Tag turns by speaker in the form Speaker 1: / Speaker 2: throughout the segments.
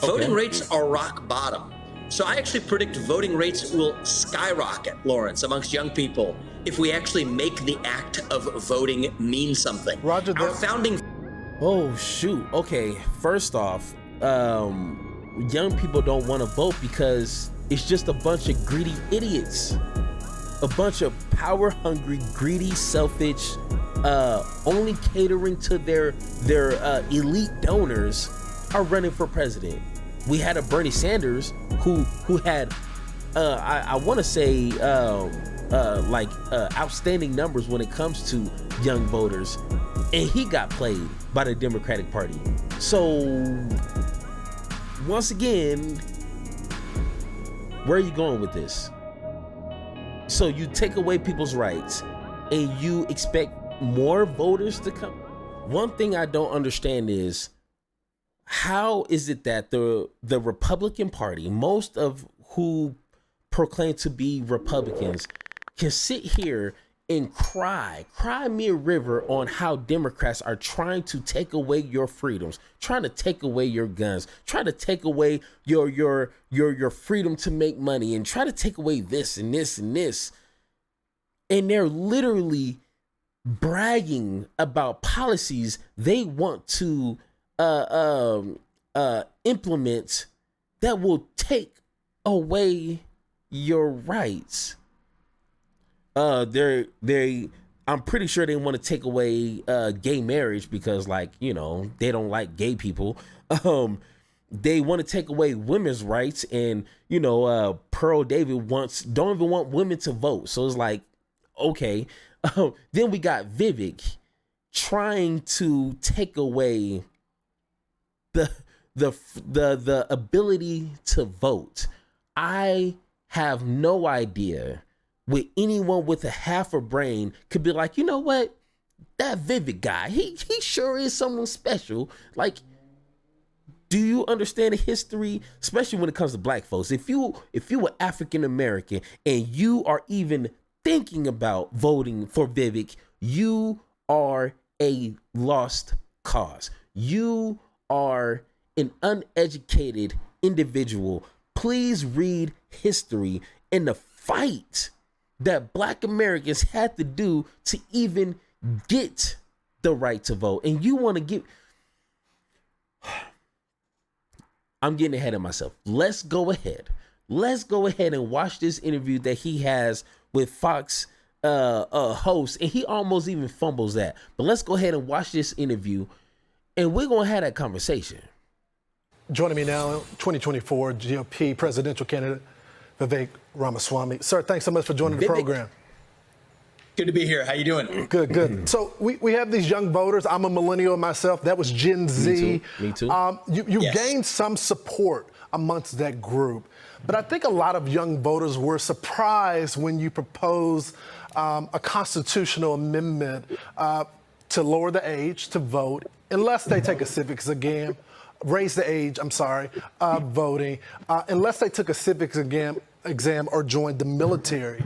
Speaker 1: Voting rates are rock bottom. So I actually predict voting rates will skyrocket, Lawrence, amongst young people if we actually make the act of voting mean something.
Speaker 2: Roger that.
Speaker 1: Our founding...
Speaker 3: Oh, shoot. Okay, first off, young people don't want to vote because it's just a bunch of greedy idiots. A bunch of power-hungry, greedy, selfish, only catering to their elite donors are running for president. We had a Bernie Sanders who had I want to say outstanding numbers when it comes to young voters, and he got played by the Democratic Party. So once again, where are you going with this? So you take away people's rights and you expect more voters to come? One thing I don't understand is, how is it that the Republican Party, most of who proclaim to be Republicans, can sit here and cry me a river on how Democrats are trying to take away your freedoms, trying to take away your guns, trying to take away your freedom to make money, and try to take away this and this and this. And they're literally bragging about policies they want to implement that will take away your rights. I'm pretty sure they want to take away gay marriage because, like, you know, they don't like gay people. They want to take away women's rights, and you know, Pearl David don't even want women to vote. So it's like, okay. Then we got Vivek trying to take away the ability to vote. I have no idea with anyone with a half a brain could be like, you know what, that Vivek guy, he sure is someone special. Like, do you understand the history, especially when it comes to black folks? If you were African American and you are even thinking about voting for Vivek, you are a lost cause. You are an uneducated individual. Please read history and the fight that black Americans had to do to even get the right to vote. And you want to give... I'm getting ahead of myself. Let's go ahead and watch this interview that he has with Fox host, and he almost even fumbles that. But let's go ahead and watch this interview, and we're gonna have that conversation.
Speaker 2: Joining me now, 2024 GOP presidential candidate Vivek Ramaswamy. Sir, thanks so much for joining the program.
Speaker 1: Good to be here. How you doing?
Speaker 2: Good. So we have these young voters. I'm a millennial myself. That was Gen Z.
Speaker 3: Me too.
Speaker 2: You
Speaker 1: Yes.
Speaker 2: gained some support amongst that group. But I think a lot of young voters were surprised when you proposed a constitutional amendment to lower the age to vote, unless they take a civics exam, raise the age, of voting, unless they took a civics exam or joined the military.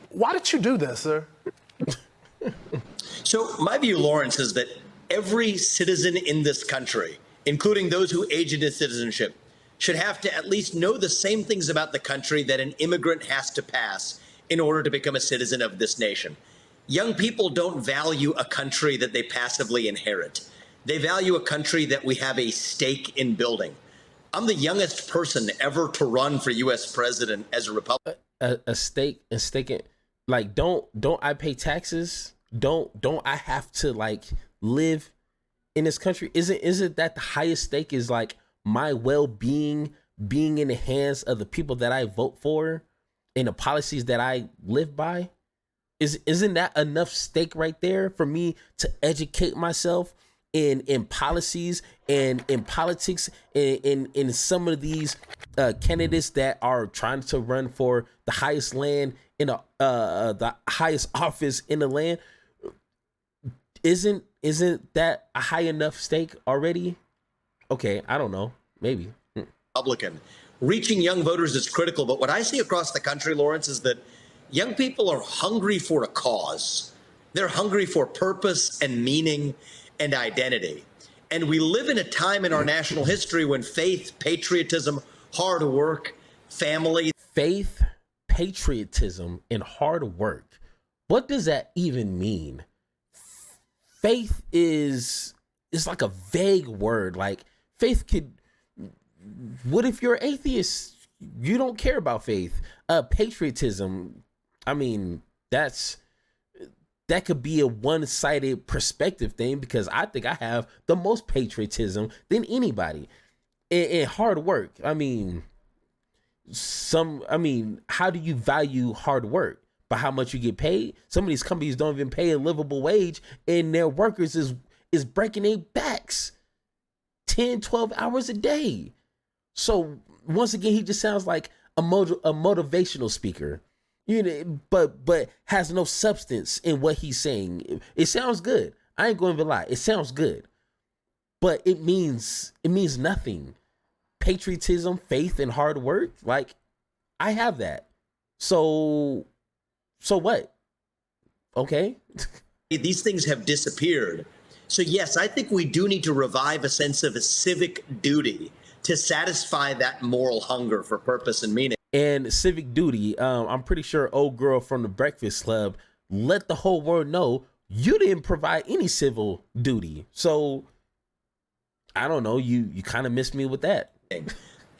Speaker 2: Why did you do this, sir?
Speaker 1: So my view, Lawrence, is that every citizen in this country, including those who age into citizenship, should have to at least know the same things about the country that an immigrant has to pass in order to become a citizen of this nation. Young people don't value a country that they passively inherit. They value a country that we have a stake in building. I'm the youngest person ever to run for U.S. president as a Republican.
Speaker 3: A stake and staking, like, don't I pay taxes? Don't I have to, like, live in this country? Isn't that the highest stake is, like, my well-being being in the hands of the people that I vote for and the policies that I live by? Isn't that enough stake right there for me to educate myself in policies and in politics and in some of these candidates that are trying to run for the highest land in the highest office in the land? Isn't that a high enough stake already? Okay, I don't know, maybe.
Speaker 1: Republican. Reaching young voters is critical, but what I see across the country, Lawrence, is that young people are hungry for a cause. They're hungry for purpose and meaning and identity. And we live in a time in our national history when faith, patriotism, hard work, family.
Speaker 3: Faith, patriotism, and hard work. What does that even mean? Faith is like a vague word. Like faith could, what if you're atheist? You don't care about faith. Patriotism, I mean, that could be a one-sided perspective thing, because I think I have the most patriotism than anybody. And hard work, I mean, how do you value hard work? By how much you get paid? Some of these companies don't even pay a livable wage, and their workers is breaking their backs 10, 12 hours a day. So once again, he just sounds like a motivational speaker, you know, but has no substance in what he's saying. It sounds good. I ain't going to lie. It sounds good, but it means nothing. Patriotism, faith, and hard work. Like, I have that. So what? Okay.
Speaker 1: These things have disappeared. So yes, I think we do need to revive a sense of a civic duty to satisfy that moral hunger for purpose and meaning.
Speaker 3: And civic duty, I'm pretty sure old girl from the Breakfast Club let the whole world know you didn't provide any civil duty. So I don't know, you kind of missed me with that.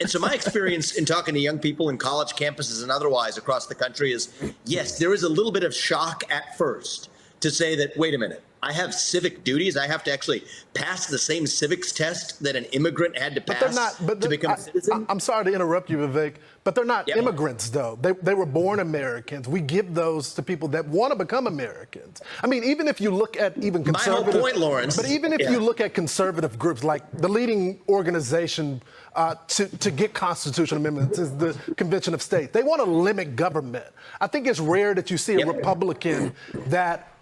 Speaker 1: And so my experience in talking to young people in college campuses and otherwise across the country is, yes, there is a little bit of shock at first to say that, wait a minute, I have civic duties. I have to actually pass the same civics test that an immigrant had to pass to become a citizen.
Speaker 2: I'm sorry to interrupt you, Vivek, but they're not immigrants, though. They were born Americans. We give those to people that want to become Americans. I mean, even if you look at even conservative...
Speaker 1: My whole point, Lawrence.
Speaker 2: But even if you look at conservative groups, like the leading organization to get constitutional amendments is the Convention of States. They want to limit government. I think it's rare that you see a Republican that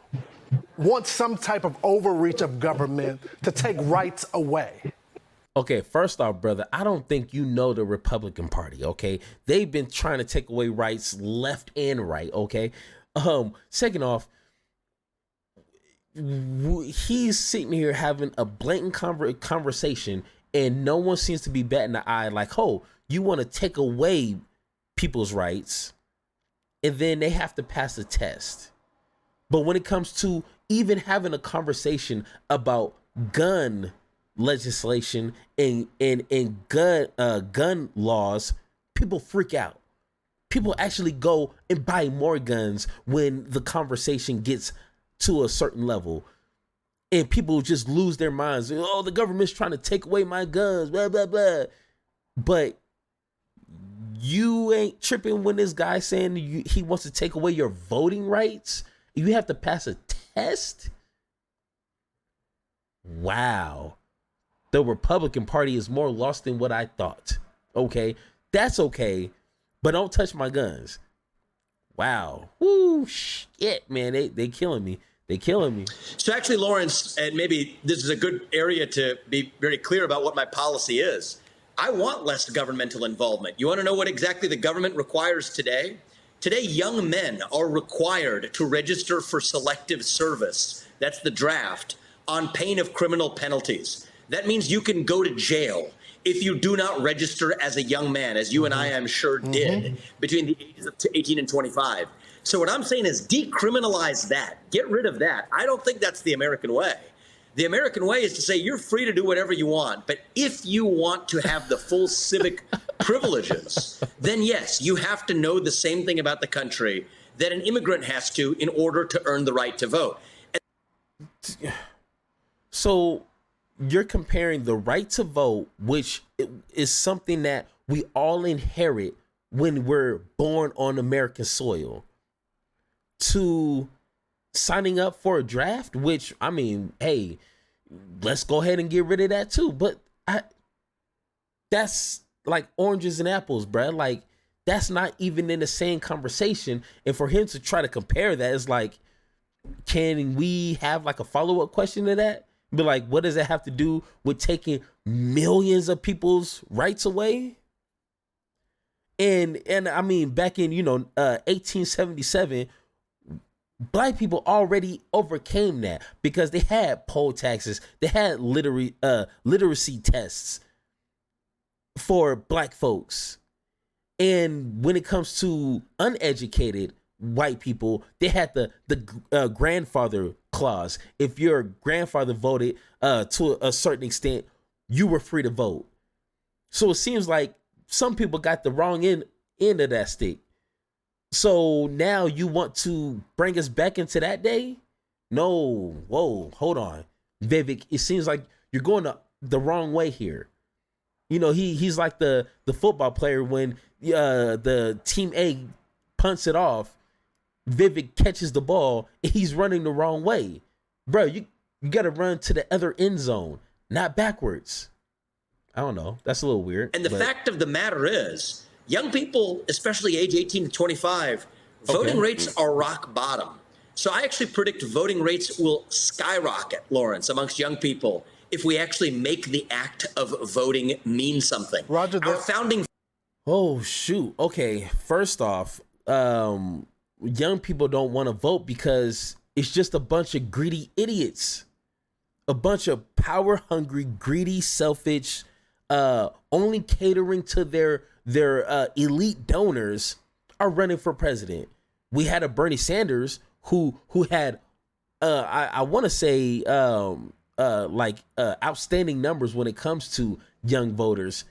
Speaker 2: wants some type of overreach of government to take rights away.
Speaker 3: Okay, first off, brother, I don't think you know the Republican Party, okay? They've been trying to take away rights left and right, okay? Second off, he's sitting here having a blatant conversation, and no one seems to be batting the eye like, oh, you want to take away people's rights, and then they have to pass a test. But when it comes to even having a conversation about gun legislation and gun laws, people freak out. People actually go and buy more guns when the conversation gets to a certain level. And people just lose their minds. Oh, the government's trying to take away my guns, blah, blah, blah. But you ain't tripping when this guy's saying he wants to take away your voting rights. You have to pass a test? Wow. The Republican Party is more lost than what I thought. Okay, that's okay, but don't touch my guns. Wow. Woo, shit, man, they killing me. They killing me.
Speaker 1: So actually, Lawrence, and maybe this is a good area to be very clear about what my policy is. I want less governmental involvement. You want to know what exactly the government requires today? Today, young men are required to register for selective service. That's the draft, on pain of criminal penalties. That means you can go to jail if you do not register as a young man, as you and I, I'm sure, did between the ages of 18 and 25. So what I'm saying is decriminalize that. Get rid of that. I don't think that's the American way. The American way is to say you're free to do whatever you want. But if you want to have the full civic privileges, then yes, you have to know the same thing about the country that an immigrant has to in order to earn the right to vote.
Speaker 3: So you're comparing the right to vote, which is something that we all inherit when we're born on American soil, to signing up for a draft, which, I mean, hey, let's go ahead and get rid of that too. But that's like oranges and apples, bruh. Like, that's not even in the same conversation. And for him to try to compare that, is like, can we have like a follow-up question to that? Be like, what does that have to do with taking millions of people's rights away? And I mean, back in, 1877, Black people already overcame that because they had poll taxes, they had literacy tests for black folks. And when it comes to uneducated white people, they had the grandfather clause. If your grandfather voted to a certain extent, you were free to vote. So it seems like some people got the wrong end of that stick. So now you want to bring us back into that day? No, whoa, hold on, Vivek. It seems like you're going the wrong way here. You know, he's like the football player when the team A punts it off, Vivek catches the ball and he's running the wrong way. Bro, you got to run to the other end zone, not backwards. I don't know. That's a little weird.
Speaker 1: And the fact of the matter is, young people, especially age 18 to 25, voting rates are rock bottom. So I actually predict voting rates will skyrocket, Lawrence, amongst young people if we actually make the act of voting mean something.
Speaker 2: Roger,
Speaker 1: our founding.
Speaker 3: Oh, shoot. Okay. First off, young people don't want to vote because it's just a bunch of greedy idiots, a bunch of power hungry, greedy, selfish, only catering to their elite donors are running for president. We had a Bernie Sanders who had I want to say outstanding numbers when it comes to young voters,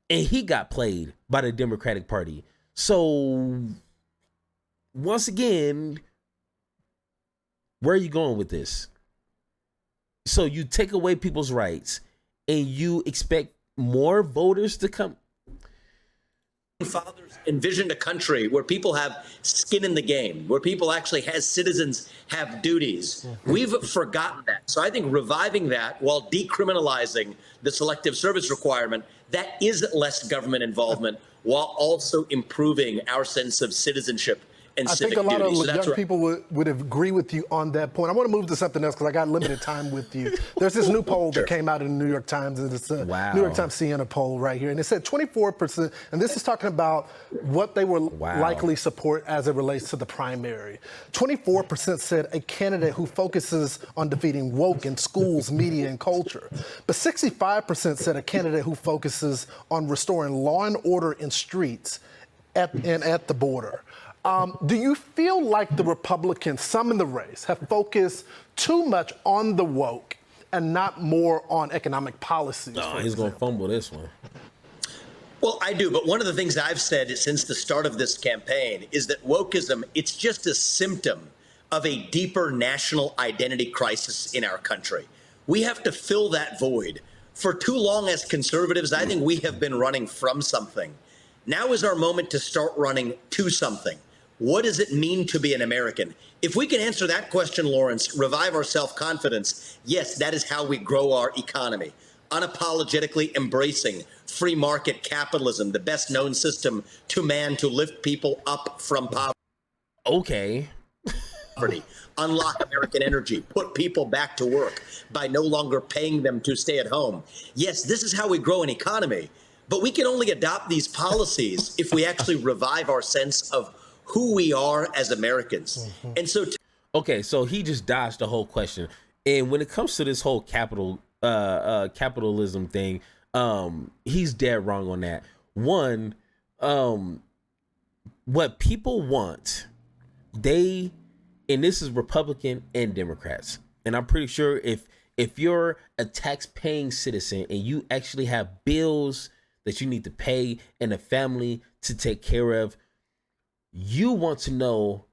Speaker 3: and he got played by the Democratic Party. So once again, where are you going with this? So you take away people's rights and you expect more voters to come.
Speaker 1: Fathers envisioned a country where people have skin in the game, where people actually, as citizens, have duties. We've forgotten that. So I think reviving that while decriminalizing the selective service requirement, that is less government involvement while also improving our sense of citizenship and civic duty.
Speaker 2: I think a lot
Speaker 1: So
Speaker 2: of young people would agree with you on that point. I want to move to something else because I got limited time with you. There's this new poll that came out in the New York Times, and it's a New York Times Siena poll right here, and it said 24%, and this is talking about what they will likely support as it relates to the primary. 24% said a candidate who focuses on defeating woke in schools, media, and culture. But 65% said a candidate who focuses on restoring law and order in streets and at the border. Do you feel like the Republicans, some in the race, have focused too much on the woke and not more on economic policies?
Speaker 3: No, he's going to fumble this one.
Speaker 1: Well, I do. But one of the things I've said since the start of this campaign is that wokeism, it's just a symptom of a deeper national identity crisis in our country. We have to fill that void. For too long as conservatives, I think we have been running from something. Now is our moment to start running to something. What does it mean to be an American? If we can answer that question, Lawrence, revive our self-confidence, yes, that is how we grow our economy. Unapologetically embracing free market capitalism, the best known system to man to lift people up from poverty.
Speaker 3: Okay.
Speaker 1: Unlock American energy, put people back to work by no longer paying them to stay at home. Yes, this is how we grow an economy, but we can only adopt these policies if we actually revive our sense of who we are as Americans. And so
Speaker 3: okay, so he just dodged the whole question. And when it comes to this whole capitalism thing, he's dead wrong on that. One, what people want, and this is Republican and Democrats, and I'm pretty sure if you're a tax-paying citizen and you actually have bills that you need to pay and a family to take care of, you want to know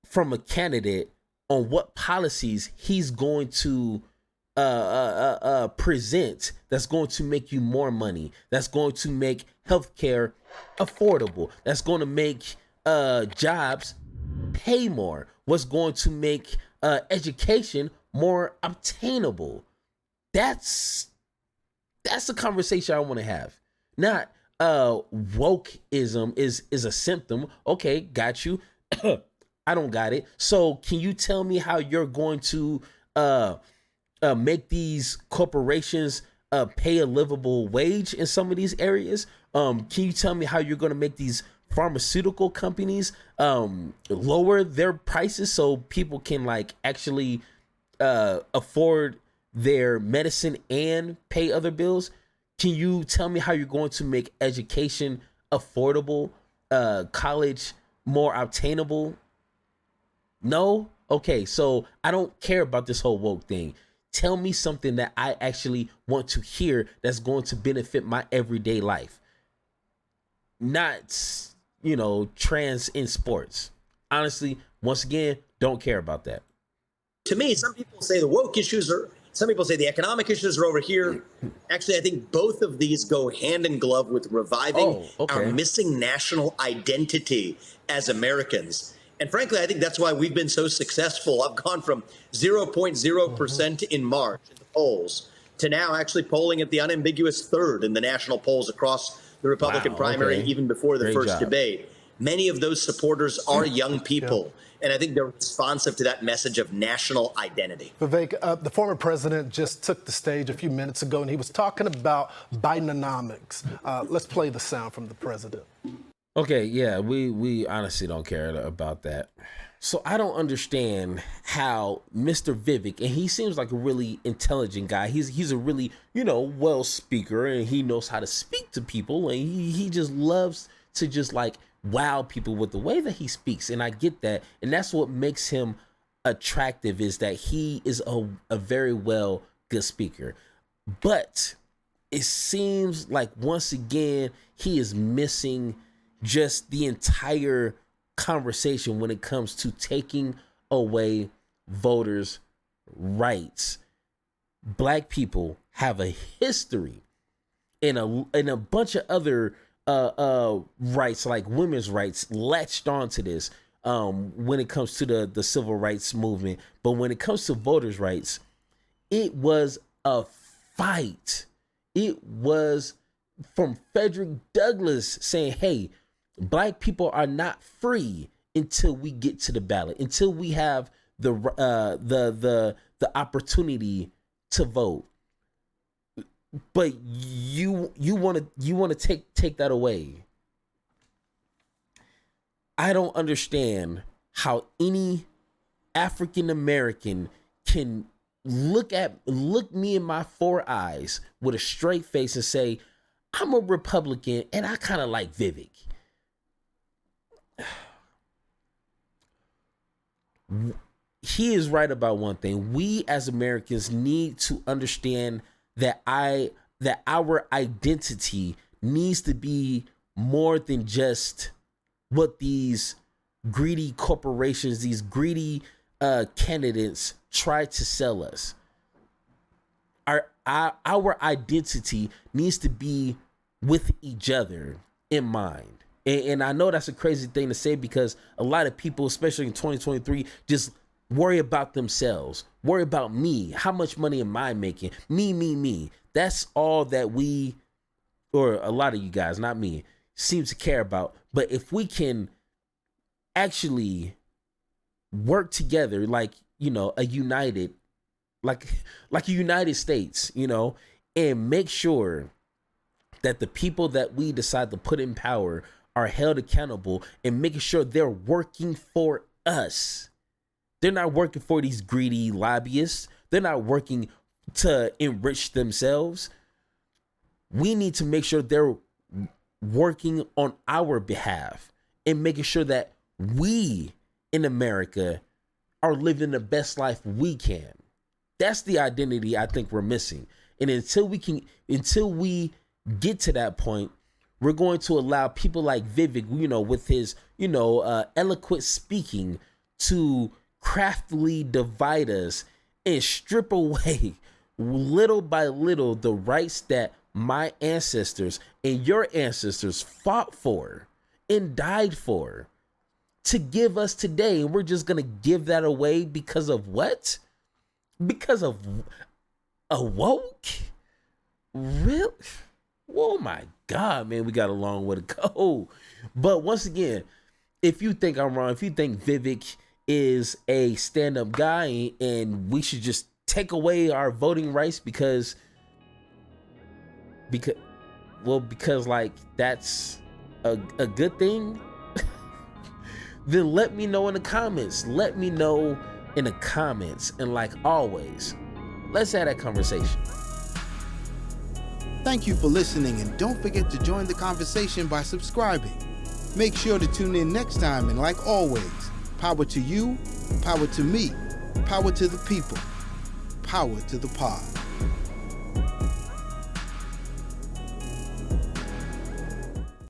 Speaker 3: from a candidate on what policies he's going to present that's going to make you more money, that's going to make healthcare affordable, that's going to make jobs pay more, what's going to make education more obtainable. That's the conversation I want to have. Not wokeism is a symptom. Okay, got you. I don't got it. So can you tell me how you're going to make these corporations pay a livable wage in some of these areas? Can you tell me how you're going to make these pharmaceutical companies lower their prices so people can like actually afford their medicine and pay other bills, can you tell me how you're going to make education affordable, college more obtainable? No? Okay, so I don't care about this whole woke thing. Tell me something that I actually want to hear that's going to benefit my everyday life. Not, trans in sports. Honestly, once again, don't care about that.
Speaker 1: To me, some people say the woke issues are, some people say the economic issues are over here. Actually, I think both of these go hand in glove with reviving our missing national identity as Americans. And frankly, I think that's why we've been so successful. I've gone from 0.0% in March in the polls to now actually polling at the unambiguous third in the national polls across the Republican primary, even before the first debate. Many of those supporters are young people. And I think they're responsive to that message of national identity.
Speaker 2: Vivek, the former president just took the stage a few minutes ago, and he was talking about Bidenomics. Let's play the sound from the president.
Speaker 3: Okay, yeah, we honestly don't care about that. So I don't understand how Mr. Vivek, and he seems like a really intelligent guy. He's a really, well speaker, and he knows how to speak to people, and he just loves to just like wow people with the way that he speaks. And I get that. And that's what makes him attractive, is that he is a very good speaker. But it seems like once again, he is missing just the entire conversation when it comes to taking away voters' rights. Black people have a history and a bunch of other rights, like women's rights, latched onto this when it comes to the civil rights movement. But when it comes to voters' rights, it was a fight. It was from Frederick Douglass saying, hey, Black people are not free until we get to the ballot, until we have the opportunity to vote. But you want to take that away. I don't understand how any African American can look me in my four eyes with a straight face and say, I'm a Republican and I kind of like Vivek. He is right about one thing. We as Americans need to understand that our identity needs to be more than just what these greedy corporations, these greedy candidates try to sell us. Our identity needs to be with each other in mind. And I know that's a crazy thing to say, because a lot of people, especially in 2023, just worry about themselves, worry about me. How much money am I making? Me. That's all that we, or a lot of you guys, not me, seem to care about. But if we can actually work together like, a united, like a United States, and make sure that the people that we decide to put in power are held accountable, and making sure they're working for us. They're not working for these greedy lobbyists. They're not working to enrich themselves. We need to make sure they're working on our behalf and making sure that we in America are living the best life we can. That's the identity I think we're missing. And until we get to that point, we're going to allow people like Vivek, with his, eloquent speaking, to craftily divide us and strip away little by little the rights that my ancestors and your ancestors fought for and died for to give us today. And we're just going to give that away because of what? Because of a woke? Really? Oh my God, man, we got a long way to go. But once again, if you think I'm wrong, if you think Vivek is a stand-up guy and we should just take away our voting rights because like that's a good thing, then let me know in the comments. Let me know in the comments. And like always, let's have that conversation.
Speaker 4: Thank you for listening, and don't forget to join the conversation by subscribing. Make sure to tune in next time, and like always, power to you, power to me, power to the people, power to the pod.